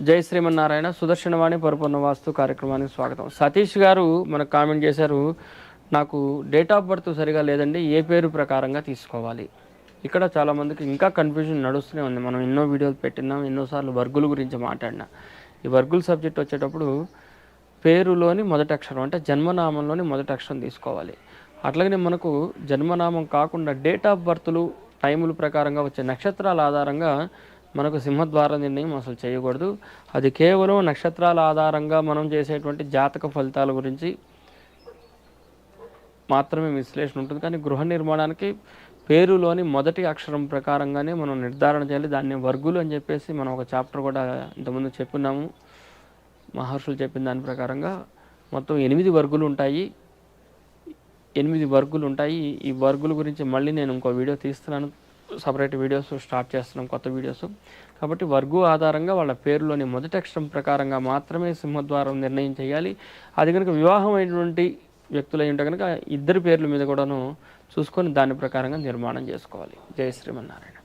జై శ్రీమన్నారాయణ. సుదర్శనవాణి పరిపూర్ణ వాస్తు కార్యక్రమానికి స్వాగతం. సతీష్ గారు మనకు కామెంట్ చేశారు, నాకు డేట్ ఆఫ్ బర్త్ సరిగా లేదండి, ఏ పేరు ప్రకారంగా తీసుకోవాలి? ఇక్కడ చాలామందికి ఇంకా కన్ఫ్యూజన్ నడుస్తూనే ఉంది. మనం ఎన్నో వీడియోలు పెట్టినాం, ఎన్నోసార్లు వర్గుల గురించి మాట్లాడినా. ఈ వర్గుల సబ్జెక్ట్ వచ్చేటప్పుడు పేరులోని మొదటి అక్షరం అంటే జన్మనామంలోని మొదటి అక్షరం తీసుకోవాలి. అట్లాగనే మనకు జన్మనామం కాకుండా డేట్ ఆఫ్ బర్త్లు టైముల ప్రకారంగా వచ్చే నక్షత్రాల ఆధారంగా మనకు సింహద్వార నిర్ణయం అసలు చేయకూడదు. అది కేవలం నక్షత్రాల ఆధారంగా మనం చేసేటువంటి జాతక ఫలితాల గురించి మాత్రమే విశ్లేషణ ఉంటుంది. కానీ గృహ నిర్మాణానికి పేరులోని మొదటి అక్షరం ప్రకారంగానే మనం నిర్ధారణ చేయాలి. దాన్ని వర్గులు అని చెప్పేసి మనం ఒక చాప్టర్ కూడా ఇంతకుముందు చెప్పున్నాము. మహర్షులు చెప్పిన దాని ప్రకారంగా మొత్తం 8 వర్గులు ఉంటాయి. 8 వర్గులు ఉంటాయి. ఈ వర్గుల గురించి మళ్ళీ నేను ఇంకో వీడియో తీస్తున్నాను, సపరేట్ వీడియోస్ స్టార్ట్ చేస్తున్నాం, కొత్త వీడియోస్. కాబట్టి వర్గు ఆధారంగా వాళ్ళ పేరులోని మొదటి అక్షరం ప్రకారంగా మాత్రమే సింహద్వారం నిర్ణయం చేయాలి. అది కనుక వివాహం అయినటువంటి వ్యక్తులు అయి ఉంటే కనుక ఇద్దరి పేర్ల మీద కూడాను చూసుకొని దాని ప్రకారంగా నిర్మాణం చేసుకోవాలి. జై శ్రీమన్నారాయణ.